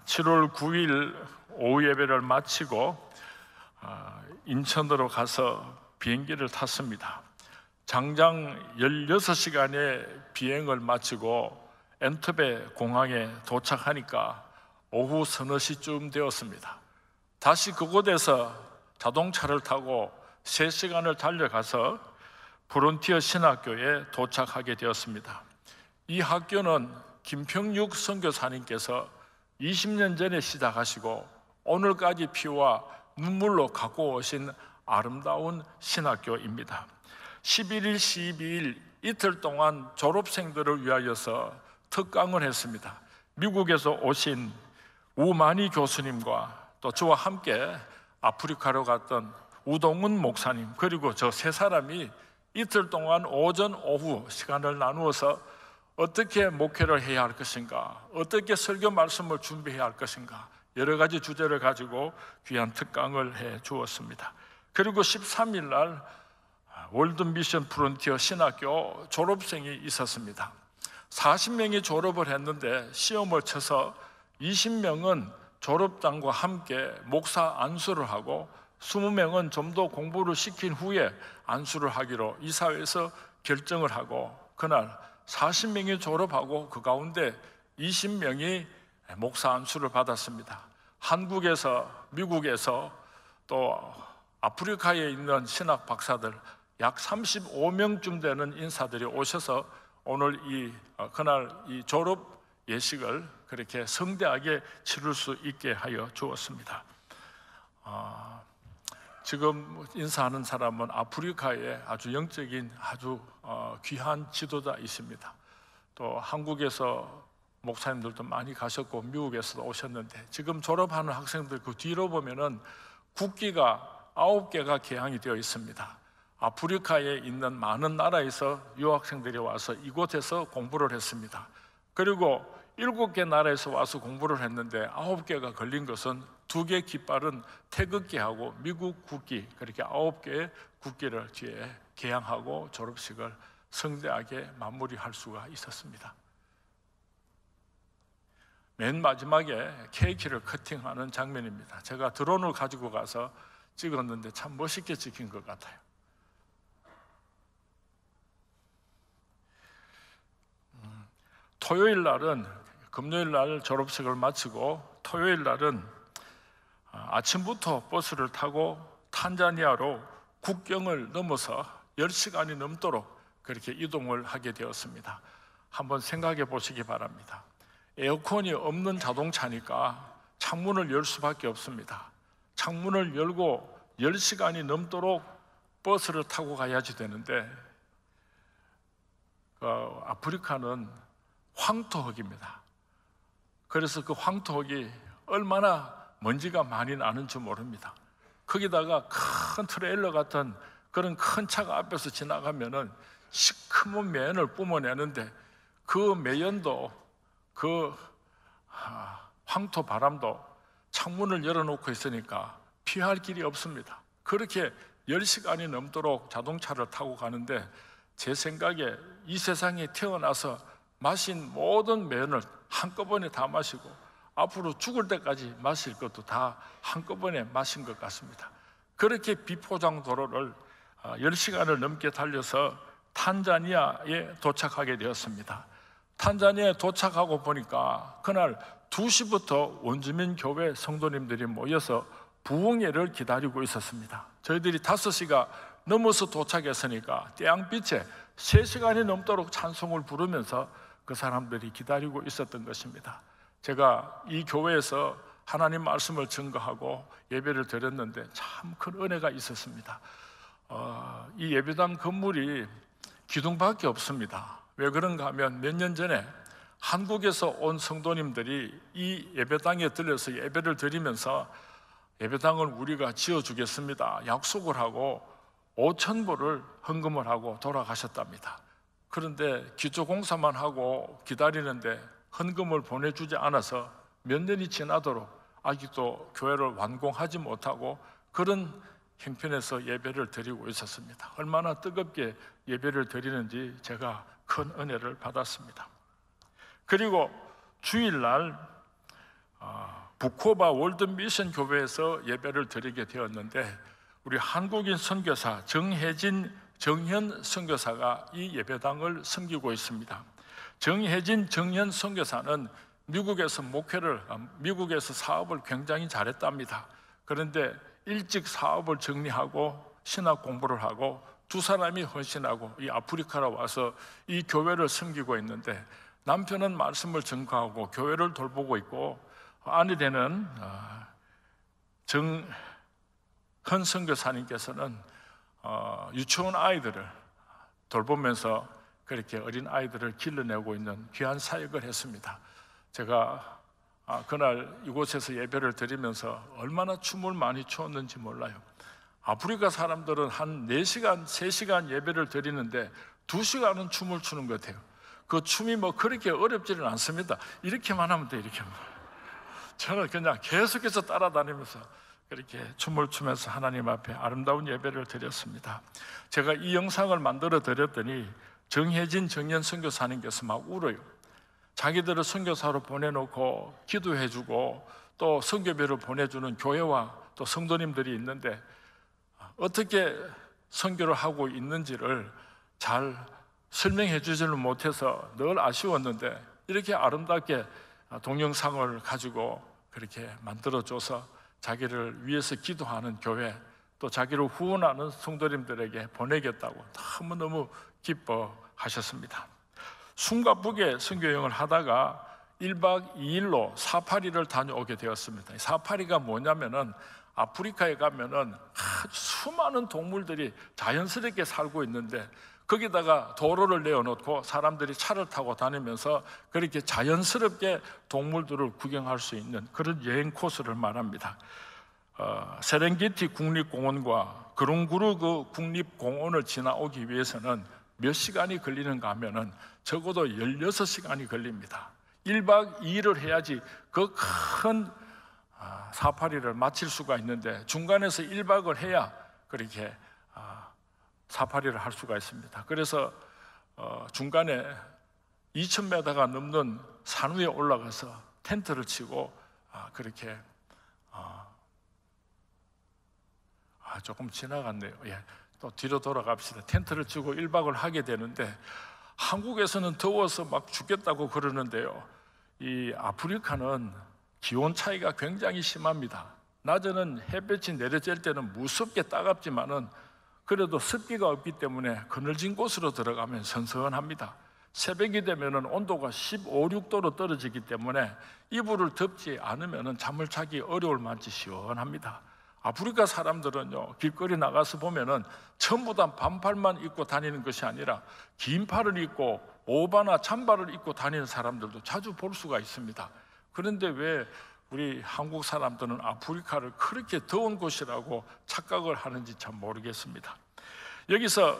7월 9일 오후 예배를 마치고 인천으로 가서 비행기를 탔습니다. 장장 16시간의 비행을 마치고 엔터베 공항에 도착하니까 오후 서너 시쯤 되었습니다. 다시 그곳에서 자동차를 타고 3시간을 달려가서 프론티어 신학교에 도착하게 되었습니다. 이 학교는 김평육 선교사님께서 20년 전에 시작하시고 오늘까지 피와 눈물로 갖고 오신 아름다운 신학교입니다. 11일, 12일 이틀 동안 졸업생들을 위하여서 특강을 했습니다. 미국에서 오신 우만희 교수님과 또 저와 함께 아프리카로 갔던 우동훈 목사님, 그리고 저 세 사람이 이틀 동안 오전, 오후 시간을 나누어서 어떻게 목회를 해야 할 것인가, 어떻게 설교 말씀을 준비해야 할 것인가, 여러 가지 주제를 가지고 귀한 특강을 해 주었습니다. 그리고 13일 날 월드 미션 프론티어 신학교 졸업생이 있었습니다. 40명이 졸업을 했는데 시험을 쳐서 20명은 졸업장과 함께 목사 안수를 하고 20명은 좀 더 공부를 시킨 후에 안수를 하기로 이사회에서 결정을 하고, 그날 40명이 졸업하고 그 가운데 20명이 목사 안수를 받았습니다. 한국에서, 미국에서 또 아프리카에 있는 신학 박사들 약 35명쯤 되는 인사들이 오셔서 오늘 그날 이 졸업 예식을 그렇게 성대하게 치를 수 있게 하여 주었습니다. 지금 인사하는 사람은 아프리카의 아주 영적인 아주 귀한 지도자이십니다. 또 한국에서 목사님들도 많이 가셨고 미국에서도 오셨는데, 지금 졸업하는 학생들 그 뒤로 보면은 국기가 9개가 개항이 되어 있습니다. 아프리카에 있는 많은 나라에서 유학생들이 와서 이곳에서 공부를 했습니다. 그리고 7개 나라에서 와서 공부를 했는데 9개가 걸린 것은 2개 깃발은 태극기하고 미국 국기, 그렇게 9개의 국기를 뒤에 개항하고 졸업식을 성대하게 마무리할 수가 있었습니다. 맨 마지막에 케이크를 커팅하는 장면입니다. 제가 드론을 가지고 가서 찍었는데 참 멋있게 찍힌 것 같아요. 토요일 날은, 금요일 날 졸업식을 마치고 토요일 날은 아침부터 버스를 타고 탄자니아로 국경을 넘어서 10시간이 넘도록 그렇게 이동을 하게 되었습니다. 한번 생각해 보시기 바랍니다. 에어컨이 없는 자동차니까 창문을 열 수밖에 없습니다. 창문을 열고 10시간이 넘도록 버스를 타고 가야지 되는데, 아프리카는 황토흙입니다. 그래서 그 황토흙이 얼마나 먼지가 많이 나는지 모릅니다. 거기다가 큰 트레일러 같은 그런 큰 차가 앞에서 지나가면은 시커먼 매연을 뿜어내는데, 그 매연도 그 황토 바람도 창문을 열어놓고 있으니까 피할 길이 없습니다. 그렇게 10시간이 넘도록 자동차를 타고 가는데, 제 생각에 이 세상에 태어나서 마신 모든 매연을 한꺼번에 다 마시고 앞으로 죽을 때까지 마실 것도 다 한꺼번에 마신 것 같습니다. 그렇게 비포장 도로를 10시간을 넘게 달려서 탄자니아에 도착하게 되었습니다. 탄자니아에 도착하고 보니까 그날 2시부터 원주민 교회 성도님들이 모여서 부흥회를 기다리고 있었습니다. 저희들이 5시가 넘어서 도착했으니까 태양빛에 3시간이 넘도록 찬송을 부르면서 그 사람들이 기다리고 있었던 것입니다. 제가 이 교회에서 하나님 말씀을 증거하고 예배를 드렸는데 참 큰 은혜가 있었습니다. 이 예배당 건물이 기둥밖에 없습니다. 왜 그런가 하면 몇 년 전에 한국에서 온 성도님들이 이 예배당에 들려서 예배를 드리면서 예배당을 우리가 지어주겠습니다 약속을 하고 5,000불을 헌금을 하고 돌아가셨답니다. 그런데 기초공사만 하고 기다리는데 헌금을 보내주지 않아서 몇 년이 지나도록 아직도 교회를 완공하지 못하고 그런 형편에서 예배를 드리고 있었습니다. 얼마나 뜨겁게 예배를 드리는지 제가 큰 은혜를 받았습니다. 그리고 주일날 부코바 월드 미션 교회에서 예배를 드리게 되었는데 우리 한국인 선교사 정혜진 정현 선교사가 이 예배당을 섬기고 있습니다. 정혜진 정현 선교사는 미국에서 사업을 굉장히 잘했답니다. 그런데 일찍 사업을 정리하고 신학 공부를 하고 두 사람이 헌신하고 이 아프리카로 와서 이 교회를 섬기고 있는데 남편은 말씀을 전가하고 교회를 돌보고 있고 아내 되는 정현 선교사님께서는 유치원 아이들을 돌보면서 그렇게 어린 아이들을 길러내고 있는 귀한 사역을 했습니다. 제가 그날 이곳에서 예배를 드리면서 얼마나 춤을 많이 추었는지 몰라요. 아프리카 사람들은 한 4시간, 3시간 예배를 드리는데 2시간은 춤을 추는 것 같아요. 그 춤이 뭐 그렇게 어렵지는 않습니다. 이렇게만 하면 돼요. 이렇게만. 저는 그냥 계속해서 따라다니면서 그렇게 춤을 추면서 하나님 앞에 아름다운 예배를 드렸습니다. 제가 이 영상을 만들어 드렸더니 정혜진 정연 선교사님께서 막 울어요. 자기들을 선교사로 보내놓고 기도해주고 또 선교비를 보내주는 교회와 또 성도님들이 있는데 어떻게 선교를 하고 있는지를 잘 설명해 주지를 못해서 늘 아쉬웠는데 이렇게 아름답게 동영상을 가지고 그렇게 만들어줘서 자기를 위해서 기도하는 교회 또 자기를 후원하는 성도님들에게 보내겠다고 너무너무 기뻐하셨습니다. 숨가쁘게 선교여행을 하다가 1박 2일로 사파리를 다녀오게 되었습니다. 사파리가 뭐냐면은 아프리카에 가면은 수많은 동물들이 자연스럽게 살고 있는데 거기다가 도로를 내어놓고 사람들이 차를 타고 다니면서 그렇게 자연스럽게 동물들을 구경할 수 있는 그런 여행 코스를 말합니다. 세렝게티 국립공원과 그룬구르그 국립공원을 지나오기 위해서는 몇 시간이 걸리는가 하면은 적어도 16시간이 걸립니다. 1박 2일을 해야지 그 큰 사파리를 마칠 수가 있는데 중간에서 1박을 해야 그렇게 사파리를 할 수가 있습니다. 그래서 중간에 2,000m가 넘는 산 위에 올라가서 텐트를 치고 그렇게 조금 지나갔네요. 예, 또 뒤로 돌아갑시다. 텐트를 치고 1박을 하게 되는데 한국에서는 더워서 막 죽겠다고 그러는데요. 이 아프리카는 기온 차이가 굉장히 심합니다. 낮에는 햇볕이 내려질 때는 무섭게 따갑지만은 그래도 습기가 없기 때문에 그늘진 곳으로 들어가면 선선합니다. 새벽이 되면 온도가 15, 16도로 떨어지기 때문에 이불을 덮지 않으면 잠을 자기 어려울 만치 시원합니다. 아프리카 사람들은요, 길거리 나가서 보면은 전부 다 반팔만 입고 다니는 것이 아니라 긴 팔을 입고 오바나 잠바를 입고 다니는 사람들도 자주 볼 수가 있습니다. 그런데 왜 우리 한국 사람들은 아프리카를 그렇게 더운 곳이라고 착각을 하는지 참 모르겠습니다. 여기서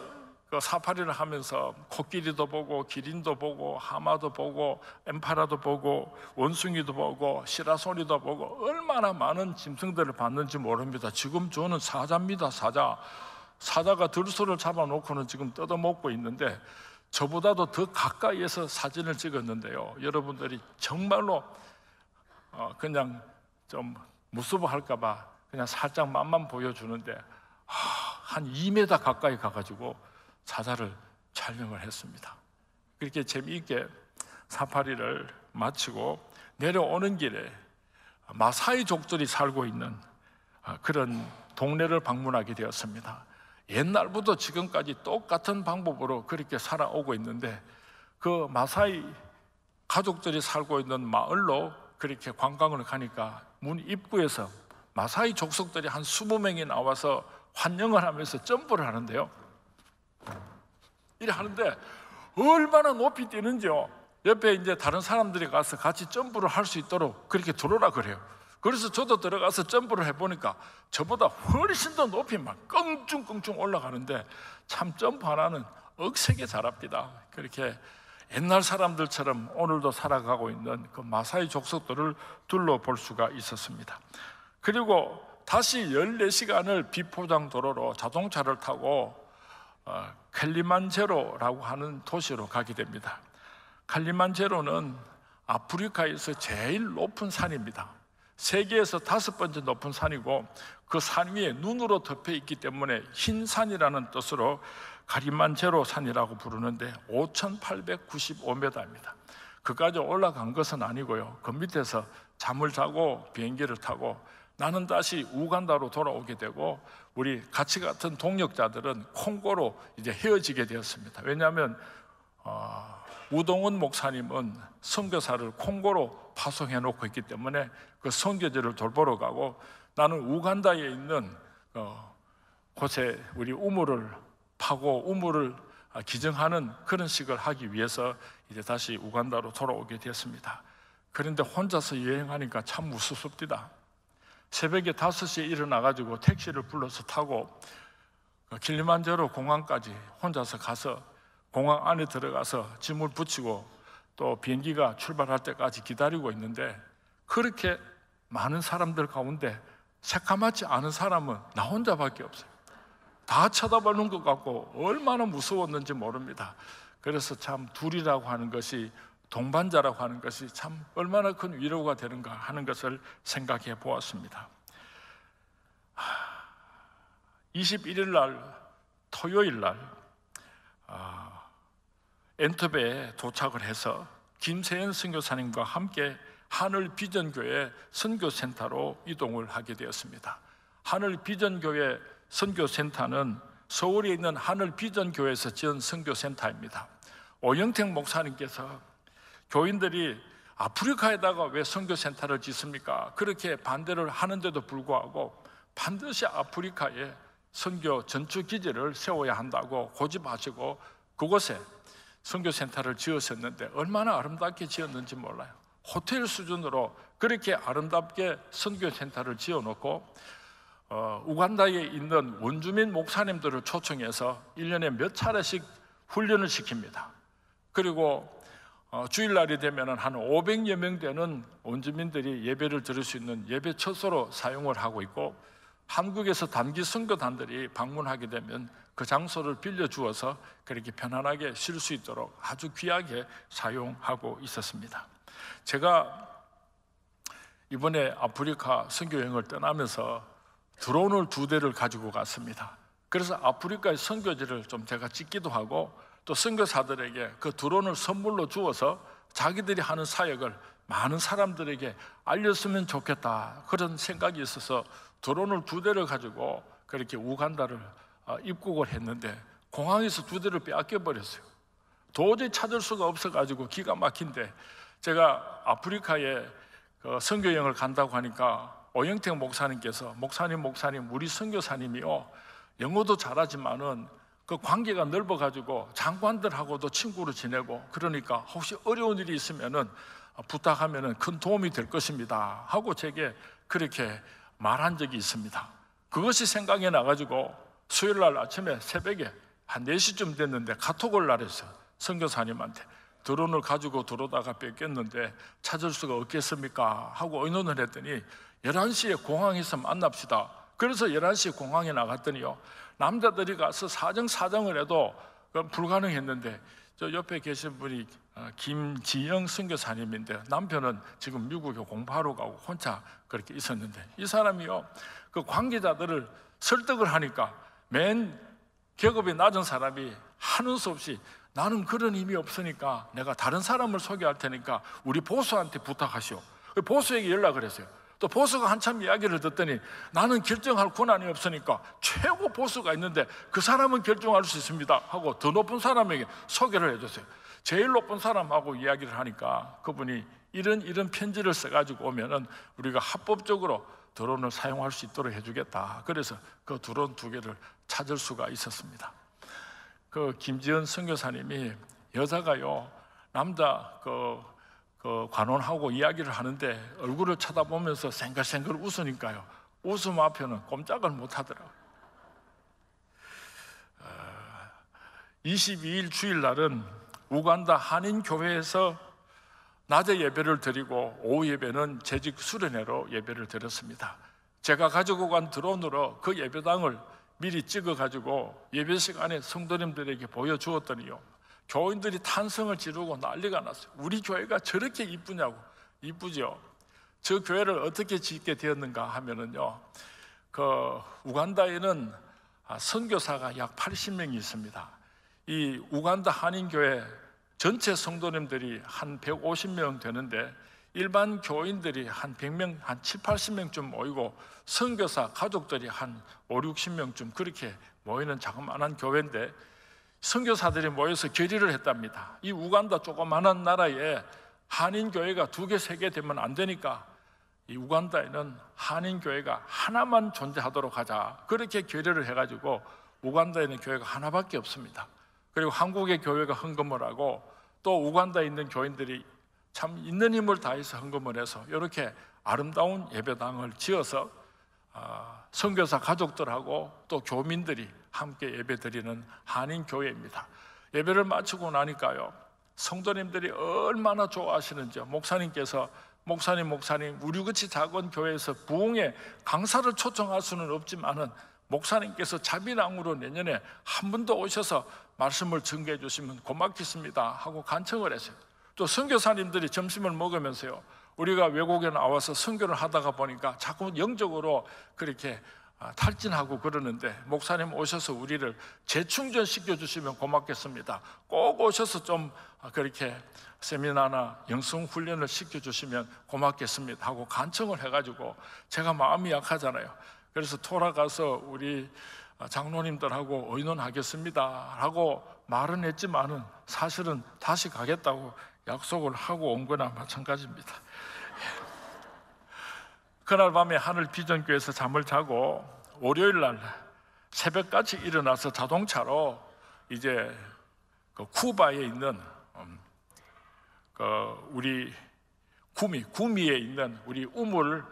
그 사파리를 하면서 코끼리도 보고 기린도 보고 하마도 보고 엠파라도 보고 원숭이도 보고 시라소니도 보고 얼마나 많은 짐승들을 봤는지 모릅니다. 지금 저는 사자입니다. 사자가 들소를 잡아놓고는 지금 뜯어먹고 있는데 저보다도 더 가까이에서 사진을 찍었는데요. 여러분들이 정말로 그냥 좀 무서워할까 봐 그냥 살짝 맛만 보여주는데 한 2m 가까이 가가지고 사자를 촬영을 했습니다. 그렇게 재미있게 사파리를 마치고 내려오는 길에 마사이족들이 살고 있는 그런 동네를 방문하게 되었습니다. 옛날부터 지금까지 똑같은 방법으로 그렇게 살아오고 있는데 그 마사이 가족들이 살고 있는 마을로 그렇게 관광을 가니까 문 입구에서 마사이 족속들이 한 20명이 나와서 환영을 하면서 점프를 하는데요. 이래 하는데 얼마나 높이 뛰는지요. 옆에 이제 다른 사람들이 가서 같이 점프를 할 수 있도록 그렇게 들어오라 그래요. 그래서 저도 들어가서 점프를 해보니까 저보다 훨씬 더 높이 막 껑충껑충 올라가는데 참 점프 하나는 억세게 잘합니다. 그렇게 옛날 사람들처럼 오늘도 살아가고 있는 그 마사이 족속들을 둘러볼 수가 있었습니다. 그리고 다시 14시간을 비포장 도로로 자동차를 타고 칼리만제로라고 하는 도시로 가게 됩니다. 칼리만제로는 아프리카에서 제일 높은 산입니다. 세계에서 5번째 높은 산이고 그 산 위에 눈으로 덮여 있기 때문에 흰 산이라는 뜻으로 가리만제로 산이라고 부르는데 5,895m입니다. 그까지 올라간 것은 아니고요. 그 밑에서 잠을 자고 비행기를 타고 나는 다시 우간다로 돌아오게 되고 우리 같이 같은 동역자들은 콩고로 이제 헤어지게 되었습니다. 왜냐하면 우동훈 목사님은 선교사를 콩고로 파송해 놓고 있기 때문에 그 선교지를 돌보러 가고 나는 우간다에 있는 곳에 우리 우물을 파고 우물을 기증하는 그런 식을 하기 위해서 이제 다시 우간다로 돌아오게 되었습니다. 그런데 혼자서 여행하니까 참 무섭습니다. 새벽에 5시에 일어나가지고 택시를 불러서 타고 킬리만자로 공항까지 혼자서 가서 공항 안에 들어가서 짐을 붙이고 또 비행기가 출발할 때까지 기다리고 있는데 그렇게 많은 사람들 가운데 새까맣지 않은 사람은 나 혼자밖에 없어요. 다 쳐다보는 것 같고 얼마나 무서웠는지 모릅니다. 그래서 참 둘이라고 하는 것이, 동반자라고 하는 것이 참 얼마나 큰 위로가 되는가 하는 것을 생각해 보았습니다. 21일 날 토요일 날 엔터베에 도착을 해서 김세연 선교사님과 함께 하늘 비전교회 선교센터로 이동을 하게 되었습니다. 하늘 비전교회 선교센터는 서울에 있는 하늘 비전교회에서 지은 선교센터입니다. 오영택 목사님께서 교인들이 아프리카에다가 왜 선교센터를 짓습니까? 그렇게 반대를 하는데도 불구하고 반드시 아프리카에 선교 전투기지를 세워야 한다고 고집하시고 그곳에 선교센터를 지으셨는데 얼마나 아름답게 지었는지 몰라요. 호텔 수준으로 그렇게 아름답게 선교센터를 지어놓고 우간다에 있는 원주민 목사님들을 초청해서 1년에 몇 차례씩 훈련을 시킵니다. 그리고 주일날이 되면 한 500여 명 되는 원주민들이 예배를 드릴 수 있는 예배 처소로 사용을 하고 있고 한국에서 단기 선교단들이 방문하게 되면 그 장소를 빌려주어서 그렇게 편안하게 쉴 수 있도록 아주 귀하게 사용하고 있었습니다. 제가 이번에 아프리카 선교여행을 떠나면서 드론을 2대를 가지고 갔습니다. 그래서 아프리카의 선교지를 좀 제가 찍기도 하고 또 선교사들에게 그 드론을 선물로 주어서 자기들이 하는 사역을 많은 사람들에게 알렸으면 좋겠다 그런 생각이 있어서 드론을 2대를 가지고 그렇게 우간다를 입국을 했는데 공항에서 2대를 빼앗겨 버렸어요. 도저히 찾을 수가 없어가지고 기가 막힌데 제가 아프리카에 선교여행을 간다고 하니까 오영택 목사님께서 목사님 우리 선교사님이요 영어도 잘하지만은 그 관계가 넓어가지고 장관들하고도 친구로 지내고 그러니까 혹시 어려운 일이 있으면은 부탁하면은 큰 도움이 될 것입니다 하고 제게 그렇게 말한 적이 있습니다. 그것이 생각이 나가지고 수요일 날 아침에 새벽에 한 4시쯤 됐는데 카톡을 날렸어요. 선교사님한테 드론을 가지고 들어오다가 뺏겼는데 찾을 수가 없겠습니까 하고 의논을 했더니 11시에 공항에서 만납시다. 그래서 11시에 공항에 나갔더니요 남자들이 가서 사정을 해도 불가능했는데 저 옆에 계신 분이 김지영 선교사님인데 남편은 지금 미국에 공부하러 가고 혼자 그렇게 있었는데 이 사람이요 그 관계자들을 설득을 하니까 맨 계급이 낮은 사람이 하는 수 없이 나는 그런 힘이 없으니까 내가 다른 사람을 소개할 테니까 우리 보수한테 부탁하시오. 보수에게 연락을 했어요. 또 보수가 한참 이야기를 듣더니 나는 결정할 권한이 없으니까 최고 보수가 있는데 그 사람은 결정할 수 있습니다 하고 더 높은 사람에게 소개를 해줬어요. 제일 높은 사람하고 이야기를 하니까 그분이 이런 편지를 써가지고 오면은 우리가 합법적으로 드론을 사용할 수 있도록 해주겠다. 그래서 그 드론 2개를 찾을 수가 있었습니다. 그 김지연 선교사님이 여자가요 남자 그 관원하고 이야기를 하는데 얼굴을 쳐다보면서 생글생글 웃으니까요 웃음 앞에는 꼼짝을 못 하더라고요. 22일 주일날은 우간다 한인교회에서 낮에 예배를 드리고 오후 예배는 재직 수련회로 예배를 드렸습니다. 제가 가지고 간 드론으로 그 예배당을 미리 찍어가지고 예배 시간에 성도님들에게 보여주었더니요 교인들이 탄성을 지르고 난리가 났어요. 우리 교회가 저렇게 이쁘냐고. 이쁘죠? 저 교회를 어떻게 짓게 되었는가 하면은요, 그 우간다에는 선교사가 약 80명이 있습니다. 이 우간다 한인교회 전체 성도님들이 한 150명 되는데 일반 교인들이 한 100명, 한 7, 80명쯤 모이고 선교사 가족들이 한 5, 60명쯤 그렇게 모이는 자그마한 교회인데 선교사들이 모여서 결의를 했답니다. 이 우간다 조그마한 나라에 한인교회가 2개, 3개 되면 안 되니까 이 우간다에는 한인교회가 하나만 존재하도록 하자, 그렇게 결의를 해가지고 우간다에는 교회가 하나밖에 없습니다. 그리고 한국의 교회가 헌금을 하고 또 우간다에 있는 교인들이 참 있는 힘을 다해서 헌금을 해서 이렇게 아름다운 예배당을 지어서 선교사 가족들하고 또 교민들이 함께 예배드리는 한인교회입니다. 예배를 마치고 나니까요, 성도님들이 얼마나 좋아하시는지요. 목사님께서 목사님 우리같이 작은 교회에서 부흥의 강사를 초청할 수는 없지만은 목사님께서 자비랑으로 내년에 한 번 더 오셔서 말씀을 전개해 주시면 고맙겠습니다 하고 간청을 했어요. 또 선교사님들이 점심을 먹으면서요, 우리가 외국에 나와서 선교를 하다가 보니까 자꾸 영적으로 그렇게 탈진하고 그러는데 목사님 오셔서 우리를 재충전시켜 주시면 고맙겠습니다. 꼭 오셔서 좀 그렇게 세미나나 영성훈련을 시켜주시면 고맙겠습니다 하고 간청을 해가지고 제가 마음이 약하잖아요. 그래서 돌아가서 우리 장로님들하고 의논하겠습니다 하고 말은 했지만은 사실은 다시 가겠다고 약속을 하고 온 거나 마찬가지입니다. 그날 밤에 하늘 비전교회에서 잠을 자고 월요일 날 새벽같이 일어나서 자동차로 이제 그 쿠바에 있는 우리 구미에 있는 우리 우물을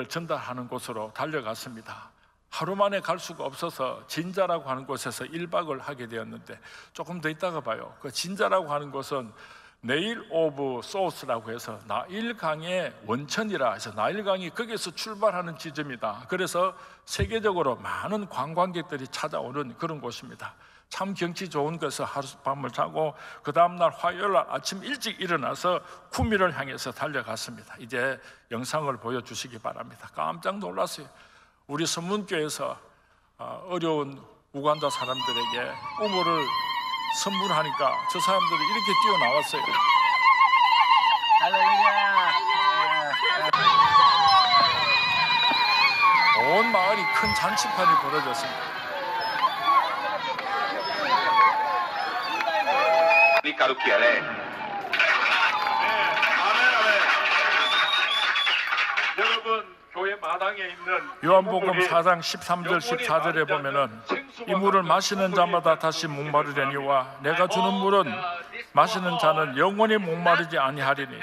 전달하는 곳으로 달려갔습니다. 하루 만에 갈 수가 없어서 진자라고 하는 곳에서 1박을 하게 되었는데 조금 더 있다가 봐요. 그 진자라고 하는 곳은 네일 오브 소스라고 해서 나일강의 원천이라 해서 나일강이 거기에서 출발하는 지점이다. 그래서 세계적으로 많은 관광객들이 찾아오는 그런 곳입니다. 참 경치 좋은 곳에서 하룻밤을 자고 그 다음날 화요일 날 아침 일찍 일어나서 구미를 향해서 달려갔습니다. 이제 영상을 보여주시기 바랍니다. 깜짝 놀랐어요. 우리 선문교에서 어려운 우간다 사람들에게 우물을 선물하니까 저 사람들이 이렇게 뛰어나왔어요. 온 마을이 큰 잔치판이 벌어졌습니다. 여러분, 교회 마당에 있는 요한복음 4장 13절 14절에 보면은 이 물을 마시는 자마다 다시 목마르려니와 내가 주는 물은 마시는 자는 영원히 목마르지 아니하리니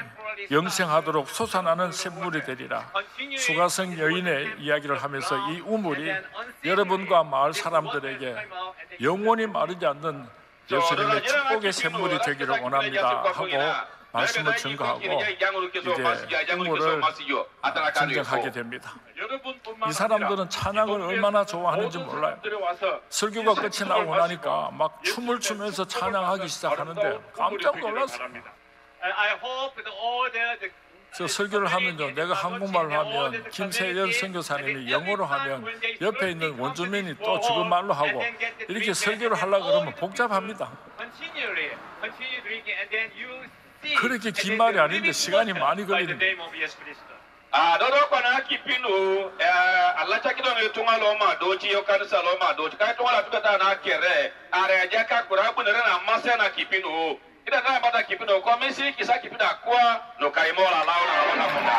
영생하도록 솟아나는 샘물이 되리라. 수가성 여인의 이야기를 하면서 이 우물이 여러분과 마을 사람들에게 영원히 마르지 않는 예수님의 축복의 샘물이 되기를 원합니다 하고 말씀을 증거하고 이제 우물을 증정하게 됩니다. 이 사람들은 찬양을 얼마나 좋아하는지 몰라요. 설교가 끝이 나고 나니까 막 춤을 추면서 찬양하기 시작하는데 깜짝 놀랐어요. 저 설교를 하면요, 내가 한국말로 하면 김세연 선교사님이 영어로 하면 옆에 있는 원주민이 또 지금 말로 하고 이렇게 설교를 하려고 그러면 복잡합니다. 그렇게 긴 말이 아닌데 시간이 많이 걸리는 거예요. dodo kwana kipinu Allah ta kido ne tunga loma doji yo kanisa loma doji kai tunga la tukata na kere are ja ka kura bu ne na masa na kipinu ida na bada kipinu ko mesi kisa kipida kwa no kai mola launa funda.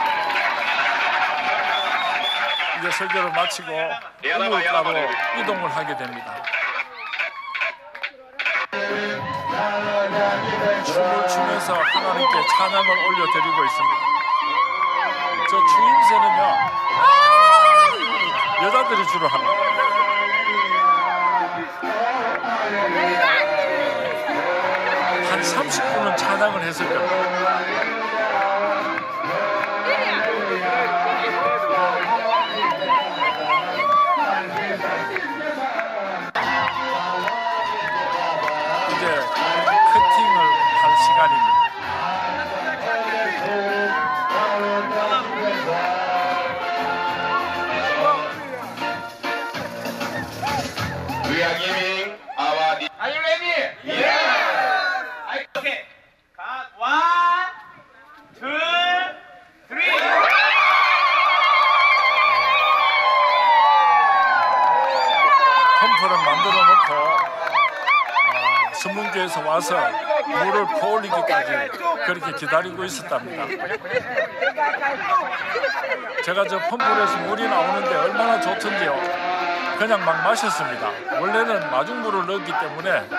이제 설교를 마치고 우물가로 이동을 하게 됩니다. 춤을 추면서 하나님께 찬양을 올려드리고 있습니다. 저 추임새는요, 여자들이 주로 합니다. 한 30분은 찬양을 했을 겁니다. 이제 커팅을 할 시간입니다. 만들어 놓고 선문교에서 와서 물을 퍼올리기까지 그렇게 기다리고 있었답니다. 제가 저 펌프에서 물이 나오는데 얼마나 좋던지요. 그냥 막 마셨습니다. 원래는 마중물을 넣었기 때문에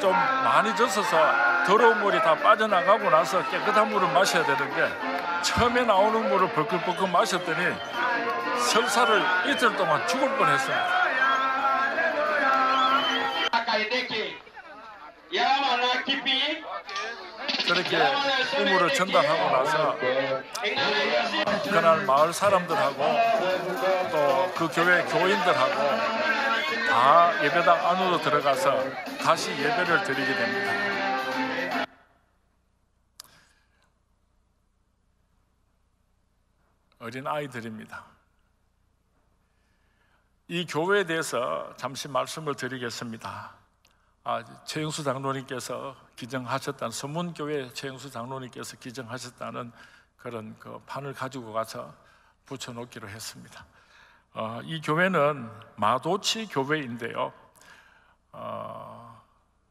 좀 많이 젖어서 더러운 물이 다 빠져나가고 나서 깨끗한 물을 마셔야 되는데 처음에 나오는 물을 벌컥벌컥 마셨더니 설사를 이틀 동안 죽을 뻔했습니다. 그렇게 우물을 전달하고 나서 그날 마을 사람들하고 또 그 교회 교인들하고 다 예배당 안으로 들어가서 다시 예배를 드리게 됩니다. 어린 아이들입니다. 이 교회에 대해서 잠시 말씀을 드리겠습니다. 최영수 장로님께서 기증하셨다는, 서문교회 최영수 장로님께서 기증하셨다는 그런 그 판을 가지고 가서 붙여놓기로 했습니다. 이 교회는 마도치 교회인데요,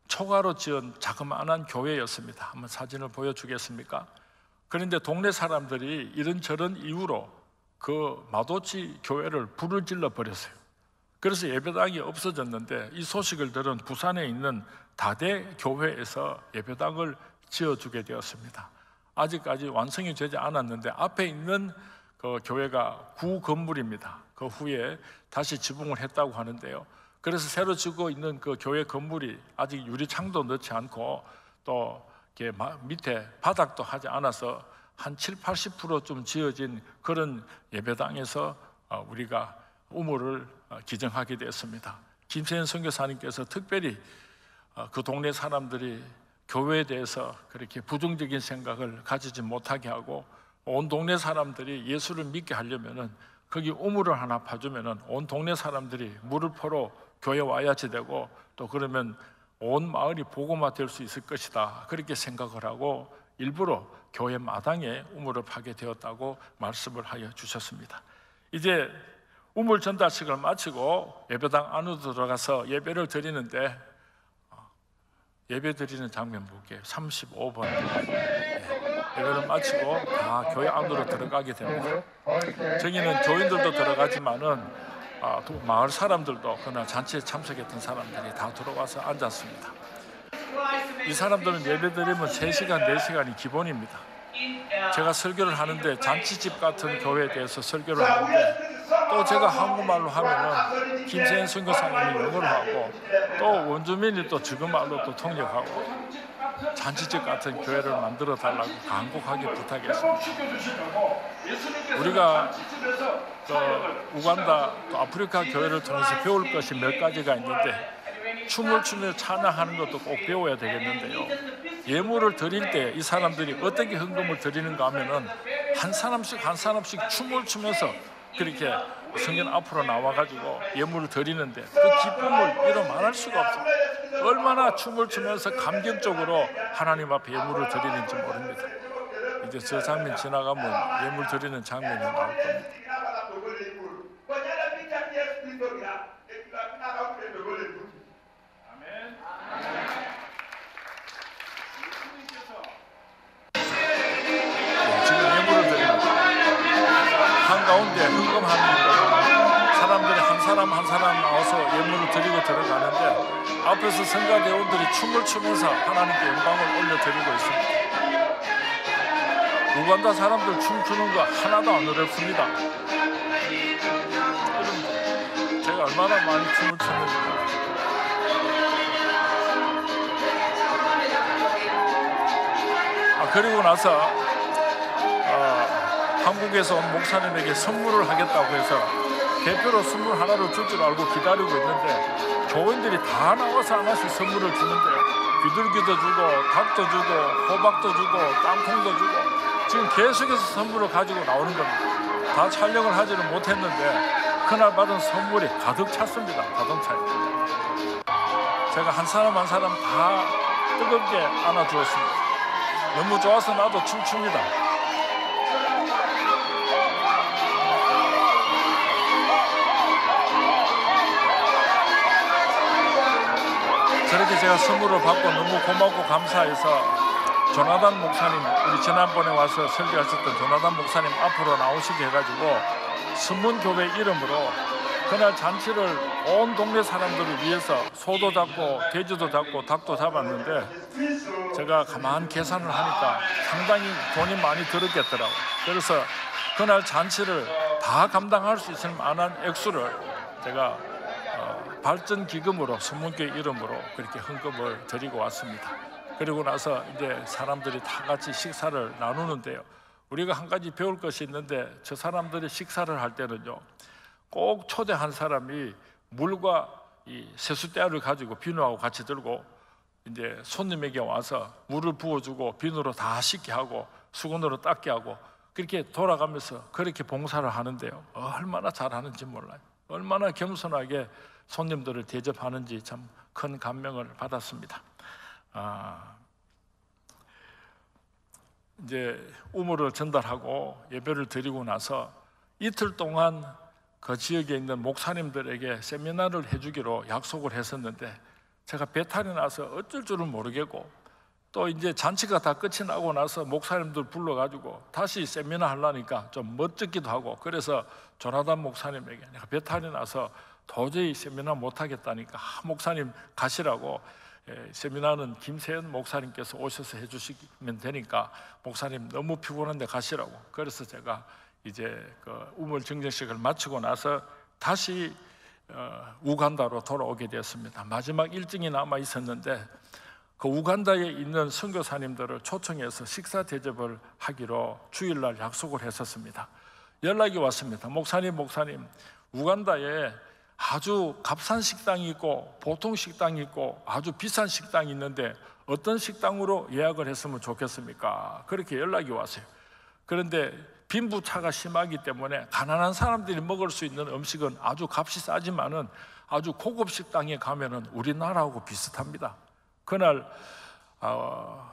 초가로 지은 자그마한 교회였습니다. 한번 사진을 보여주겠습니까? 그런데 동네 사람들이 이런저런 이유로 그 마도치 교회를 불을 질러 버렸어요. 그래서 예배당이 없어졌는데 이 소식을 들은 부산에 있는 다대 교회에서 예배당을 지어주게 되었습니다. 아직까지 완성이 되지 않았는데 앞에 있는 그 교회가 구 건물입니다. 그 후에 다시 지붕을 했다고 하는데요. 그래서 새로 짓고 있는 그 교회 건물이 아직 유리창도 넣지 않고 또 이렇게 밑에 바닥도 하지 않아서 한 70-80% 지어진 그런 예배당에서 우리가 우물을 기증하게 되었습니다. 김세현 선교사님께서 특별히 그 동네 사람들이 교회에 대해서 그렇게 부정적인 생각을 가지지 못하게 하고 온 동네 사람들이 예수를 믿게 하려면은 거기 우물을 하나 파주면은 온 동네 사람들이 물을 퍼러 교회 와야지 되고 또 그러면 온 마을이 복음화 될 수 있을 것이다, 그렇게 생각을 하고 일부러 교회 마당에 우물을 파게 되었다고 말씀을 하여 주셨습니다. 이제 우물 전달식을 마치고 예배당 안으로 들어가서 예배를 드리는데 예배 드리는 장면 볼게요. 35번 예배를 마치고 다 교회 안으로 들어가게 됩니다. 저기는 교인들도 들어가지만은 마을 사람들도 그날 잔치에 참석했던 사람들이 다 들어와서 앉았습니다. 이 사람들은 예배 드리면 3시간, 4시간이 기본입니다. 제가 설교를 하는데 잔치집 같은 교회에 대해서 설교를 하는데 또 제가 한국말로 하면은 김세현 선교사님이 영어로 하고 또 원주민이 또 지금말로 또 통역하고 잔치집 같은 교회를 만들어 달라고 간곡하게 부탁했습니다. 우리가 우간다 또 아프리카 교회를 통해서 배울 것이 몇 가지가 있는데 춤을 추며 찬양하는 것도 꼭 배워야 되겠는데요. 예물을 드릴 때 이 사람들이 어떻게 헌금을 드리는가 하면은 한 사람씩 춤을 추면서 그렇게 성전 앞으로 나와가지고 예물을 드리는데 그 기쁨을 이루 말할 수가 없어요. 얼마나 춤을 추면서 감격적으로 하나님 앞에 예물을 드리는지 모릅니다. 이제 저 장면 지나가면 예물 드리는 장면이 나올 겁니다. 지금 예물을 드립니다. 한가운데 헌금하는 거예요. 사람들이 한 사람 한 사람 나와서 예물을 드리고 들어가는데 앞에서 성가대원들이 춤을 추면서 하나님께 영광을 올려드리고 있습니다. 우간다 사람들 춤추는 거 하나도 안 어렵습니다. 제가 얼마나 많이 춤을 추는지. 그리고 나서 한국에서 온 목사님에게 선물을 하겠다고 해서 대표로 선물 하나를 줄 줄 알고 기다리고 있는데 교인들이 다 나와서 하나씩 선물을 주는데 비둘기도 주고 닭도 주고 호박도 주고 땅콩도 주고 지금 계속해서 선물을 가지고 나오는 겁니다. 다 촬영을 하지는 못했는데 그날 받은 선물이 가득 찼습니다. 가득 차요. 제가 한 사람 한 사람 다 뜨겁게 안아주었습니다. 너무 좋아서 나도 춤춥니다. 그렇게 제가 선물을 받고 너무 고맙고 감사해서 조나단 목사님, 우리 지난번에 와서 설교하셨던 조나단 목사님 앞으로 나오시게 해가지고 선문교회 이름으로 그날 잔치를 온 동네 사람들을 위해서 소도 잡고 돼지도 잡고 닭도 잡았는데 제가 가만 계산을 하니까 상당히 돈이 많이 들었겠더라고요. 그래서 그날 잔치를 다 감당할 수 있을 만한 액수를 제가 발전기금으로 선문교회 이름으로 그렇게 헌금을 드리고 왔습니다. 그리고 나서 이제 사람들이 다 같이 식사를 나누는데요, 우리가 한 가지 배울 것이 있는데, 저 사람들이 식사를 할 때는요 꼭 초대한 사람이 물과 이 세숫대야를 가지고 비누하고 같이 들고 이제 손님에게 와서 물을 부어주고 비누로 다 씻게 하고 수건으로 닦게 하고 그렇게 돌아가면서 그렇게 봉사를 하는데요, 얼마나 잘하는지 몰라요. 얼마나 겸손하게 손님들을 대접하는지 참 큰 감명을 받았습니다. 이제 우물을 전달하고 예배를 드리고 나서 이틀 동안 그 지역에 있는 목사님들에게 세미나를 해주기로 약속을 했었는데 제가 배탈이 나서 어쩔 줄은 모르겠고, 또 이제 잔치가 다 끝이 나고 나서 목사님들 불러가지고 다시 세미나 하려니까 좀 멋쩍기도 하고, 그래서 조나단 목사님에게 내가 배탈이 나서 도저히 세미나 못하겠다니까 목사님 가시라고, 세미나는 김세연 목사님께서 오셔서 해주시면 되니까 목사님 너무 피곤한데 가시라고. 그래서 제가 이제 그 우물 증정식을 마치고 나서 다시 우간다로 돌아오게 되었습니다. 마지막 일정이 남아 있었는데 그 우간다에 있는 선교사님들을 초청해서 식사 대접을 하기로 주일날 약속을 했었습니다. 연락이 왔습니다. 목사님 우간다에 아주 값싼 식당이 있고 보통 식당이 있고 아주 비싼 식당이 있는데 어떤 식당으로 예약을 했으면 좋겠습니까? 그렇게 연락이 왔어요. 그런데 빈부차가 심하기 때문에 가난한 사람들이 먹을 수 있는 음식은 아주 값이 싸지만은 아주 고급 식당에 가면은 우리나라하고 비슷합니다. 그날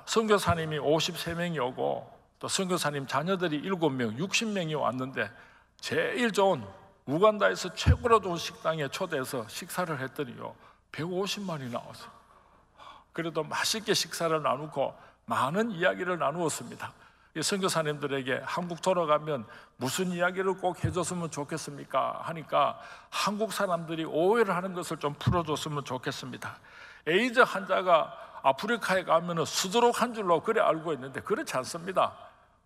선교사님이 53명이 오고 또 선교사님 자녀들이 7명, 60명이 왔는데 제일 좋은 우간다에서 최고로 좋은 식당에 초대해서 식사를 했더니요 150만이 나왔어요. 그래도 맛있게 식사를 나누고 많은 이야기를 나누었습니다. 선교사님들에게 한국 돌아가면 무슨 이야기를 꼭 해줬으면 좋겠습니까? 하니까 한국 사람들이 오해를 하는 것을 좀 풀어줬으면 좋겠습니다. 에이즈 환자가 아프리카에 가면 수두룩 한 줄로 그래 알고 있는데 그렇지 않습니다.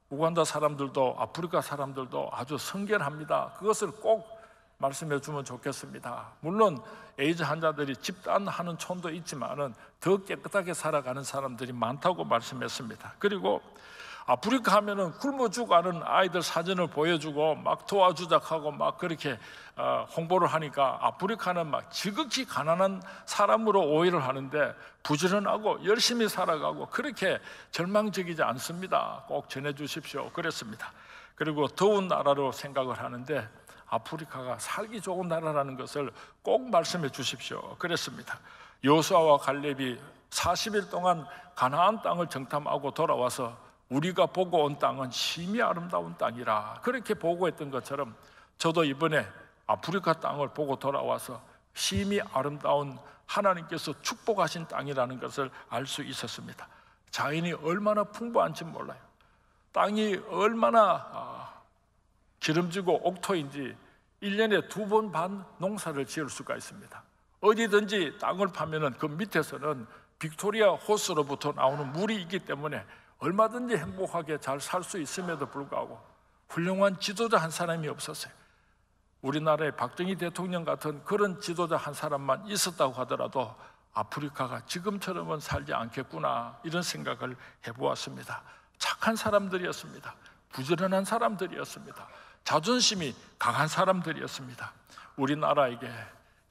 우간다 사람들도 아프리카 사람들도 아주 성결합니다. 그것을 꼭 말씀해 주면 좋겠습니다. 물론 에이즈 환자들이 집단하는 촌도 있지만은 더 깨끗하게 살아가는 사람들이 많다고 말씀했습니다. 그리고 아프리카 하면은 굶어 죽어가는 아이들 사진을 보여주고 막 도와주작하고 막 그렇게 홍보를 하니까 아프리카는 막 지극히 가난한 사람으로 오해를 하는데 부지런하고 열심히 살아가고 그렇게 절망적이지 않습니다. 꼭 전해주십시오. 그랬습니다. 그리고 더운 나라로 생각을 하는데 아프리카가 살기 좋은 나라라는 것을 꼭 말씀해 주십시오. 그랬습니다. 여호수아와 갈렙이 40일 동안 가나안 땅을 정탐하고 돌아와서 우리가 보고 온 땅은 심히 아름다운 땅이라 그렇게 보고했던 것처럼 저도 이번에 아프리카 땅을 보고 돌아와서 심히 아름다운 하나님께서 축복하신 땅이라는 것을 알 수 있었습니다. 자연이 얼마나 풍부한지 몰라요. 땅이 얼마나 기름지고 옥토인지 1년에 2번 반 농사를 지을 수가 있습니다. 어디든지 땅을 파면은 그 밑에서는 빅토리아 호스로부터 나오는 물이 있기 때문에 얼마든지 행복하게 잘 살 수 있음에도 불구하고 훌륭한 지도자 한 사람이 없었어요. 우리나라의 박정희 대통령 같은 그런 지도자 한 사람만 있었다고 하더라도 아프리카가 지금처럼은 살지 않겠구나 이런 생각을 해보았습니다. 착한 사람들이었습니다. 부지런한 사람들이었습니다. 자존심이 강한 사람들이었습니다. 우리나라에게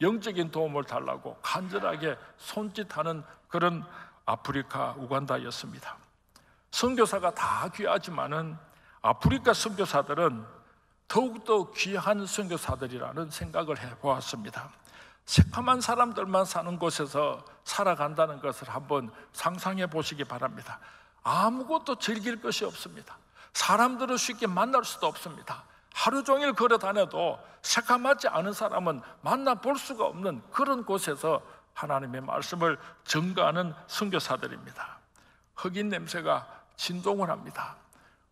영적인 도움을 달라고 간절하게 손짓하는 그런 아프리카 우간다였습니다. 선교사가 다 귀하지만은 아프리카 선교사들은 더욱더 귀한 선교사들이라는 생각을 해보았습니다. 새카만 사람들만 사는 곳에서 살아간다는 것을 한번 상상해 보시기 바랍니다. 아무것도 즐길 것이 없습니다. 사람들을 쉽게 만날 수도 없습니다. 하루 종일 걸어 다녀도 새카맣지 않은 사람은 만나볼 수가 없는 그런 곳에서 하나님의 말씀을 증거하는 선교사들입니다. 흑인 냄새가 진동을 합니다.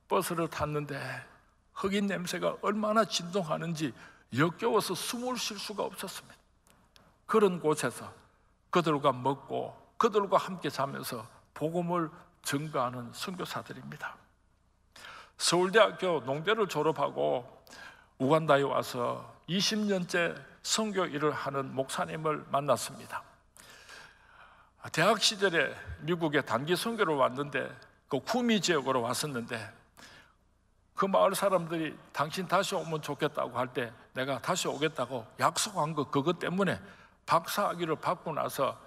버스를 탔는데 흑인 냄새가 얼마나 진동하는지 역겨워서 숨을 쉴 수가 없었습니다. 그런 곳에서 그들과 먹고 그들과 함께 자면서 복음을 증거하는 선교사들입니다. 서울대학교 농대를 졸업하고 우간다에 와서 20년째 선교 일을 하는 목사님을 만났습니다. 대학 시절에 미국에 단기 선교를 왔는데 그 구미 지역으로 왔었는데 그 마을 사람들이 당신 다시 오면 좋겠다고 할 때 내가 다시 오겠다고 약속한 거 그것 때문에 박사학위를 받고 나서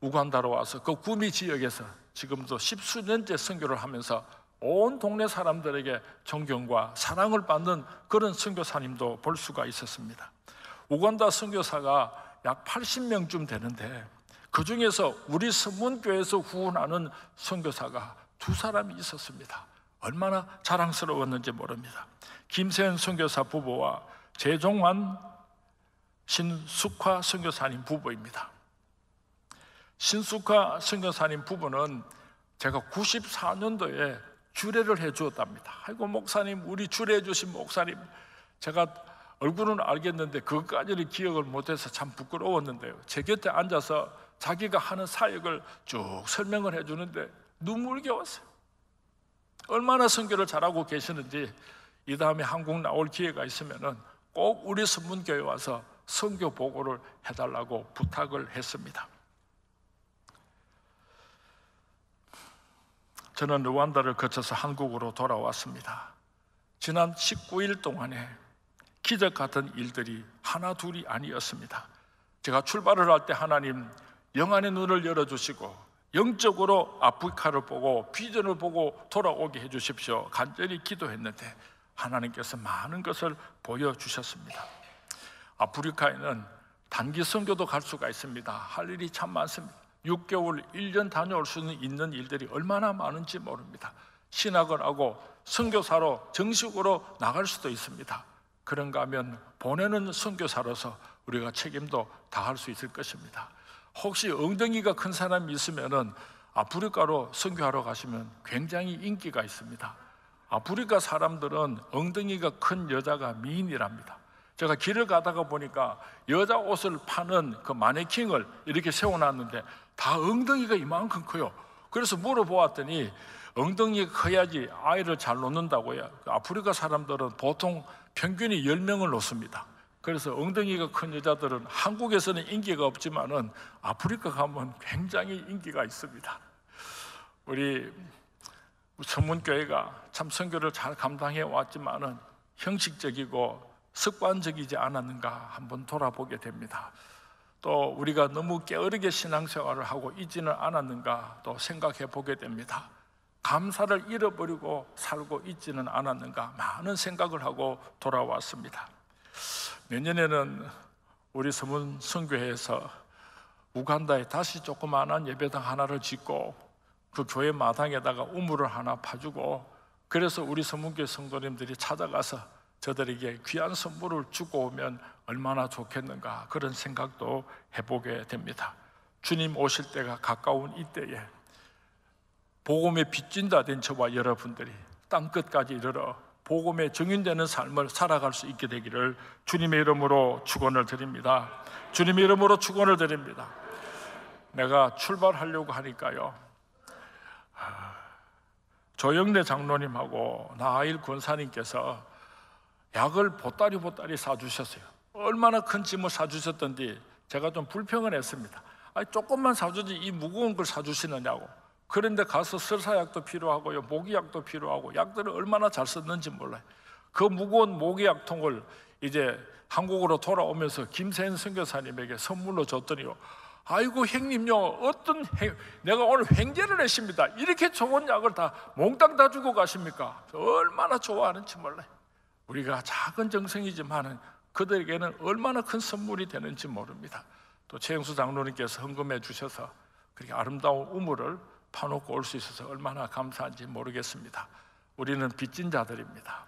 우간다로 와서 그 구미 지역에서 지금도 10수년째 선교를 하면서 온 동네 사람들에게 존경과 사랑을 받는 그런 선교사님도 볼 수가 있었습니다. 우간다 선교사가 약 80명쯤 되는데 그 중에서 우리 서문교회에서 후원하는 선교사가 2사람이 있었습니다. 얼마나 자랑스러웠는지 모릅니다. 김세현 선교사 부부와 재종환 신숙화 선교사님 부부입니다. 신숙화 선교사님 부부는 제가 94년도에 주례를 해 주었답니다. 아이고 목사님, 우리 주례해 주신 목사님, 제가 얼굴은 알겠는데 그것까지는 기억을 못해서 참 부끄러웠는데요, 제 곁에 앉아서 자기가 하는 사역을 쭉 설명을 해 주는데 눈물겨웠어요. 얼마나 선교를 잘하고 계시는지 이 다음에 한국 나올 기회가 있으면 꼭 우리 선문교회 와서 선교 보고를 해달라고 부탁을 했습니다. 저는 르완다를 거쳐서 한국으로 돌아왔습니다. 지난 19일 동안에 기적 같은 일들이 하나 둘이 아니었습니다. 제가 출발을 할 때 하나님 영안의 눈을 열어주시고 영적으로 아프리카를 보고 비전을 보고 돌아오게 해주십시오 간절히 기도했는데 하나님께서 많은 것을 보여주셨습니다. 아프리카에는 단기 선교도 갈 수가 있습니다. 할 일이 참 많습니다. 6개월, 1년 다녀올 수 있는 일들이 얼마나 많은지 모릅니다. 신학을 하고 선교사로 정식으로 나갈 수도 있습니다. 그런가 하면 보내는 선교사로서 우리가 책임도 다할 수 있을 것입니다. 혹시 엉덩이가 큰 사람이 있으면 아프리카로 선교하러 가시면 굉장히 인기가 있습니다. 아프리카 사람들은 엉덩이가 큰 여자가 미인이랍니다. 제가 길을 가다가 보니까 여자 옷을 파는 그 마네킹을 이렇게 세워놨는데 다 엉덩이가 이만큼 커요. 그래서 물어보았더니 엉덩이가 커야지 아이를 잘 놓는다고요. 아프리카 사람들은 보통 평균이 10명을 놓습니다. 그래서 엉덩이가 큰 여자들은 한국에서는 인기가 없지만은 아프리카 가면 굉장히 인기가 있습니다. 우리 서문교회가 참 선교를 잘 감당해 왔지만은 형식적이고 습관적이지 않았는가 한번 돌아보게 됩니다. 또 우리가 너무 게으르게 신앙생활을 하고 있지는 않았는가 또 생각해 보게 됩니다. 감사를 잃어버리고 살고 있지는 않았는가 많은 생각을 하고 돌아왔습니다. 내년에는 우리 서문 선교회에서 우간다에 다시 조그마한 예배당 하나를 짓고 그 교회 마당에다가 우물을 하나 파주고 그래서 우리 서문교회 성도님들이 찾아가서 저들에게 귀한 선물을 주고 오면 얼마나 좋겠는가 그런 생각도 해보게 됩니다. 주님 오실 때가 가까운 이때에 복음의 빚진자 된 저와 여러분들이 땅끝까지 이르러 복음의 증인되는 삶을 살아갈 수 있게 되기를 주님의 이름으로 축원을 드립니다. 주님의 이름으로 축원을 드립니다. 내가 출발하려고 하니까요, 조영래 장로님하고 나아일 권사님께서 약을 보따리 사주셨어요. 얼마나 큰 짐을 사주셨던지 제가 좀 불평을 했습니다. 아니 조금만 사주지 이 무거운 걸 사주시느냐고. 그런데 가서 설사약도 필요하고요, 모기약도 필요하고 약들을 얼마나 잘 썼는지 몰라요. 그 무거운 모기약통을 이제 한국으로 돌아오면서 김세현 선교사님에게 선물로 줬더니요, 아이고 형님요, 내가 오늘 횡재를 했습니다. 이렇게 좋은 약을 다 몽땅 다 주고 가십니까? 얼마나 좋아하는지 몰라요. 우리가 작은 정성이지만 그들에게는 얼마나 큰 선물이 되는지 모릅니다. 또 최영수 장로님께서 헌금해 주셔서 그렇게 아름다운 우물을 파놓고 올 수 있어서 얼마나 감사한지 모르겠습니다. 우리는 빚진 자들입니다.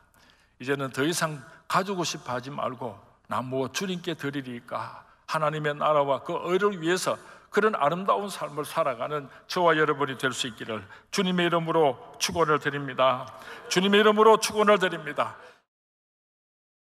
이제는 더 이상 가지고 싶어 하지 말고 나 뭐 주님께 드리리까 하나님의 나라와 그 의를 위해서 그런 아름다운 삶을 살아가는 저와 여러분이 될 수 있기를 주님의 이름으로 축원을 드립니다. 주님의 이름으로 축원을 드립니다.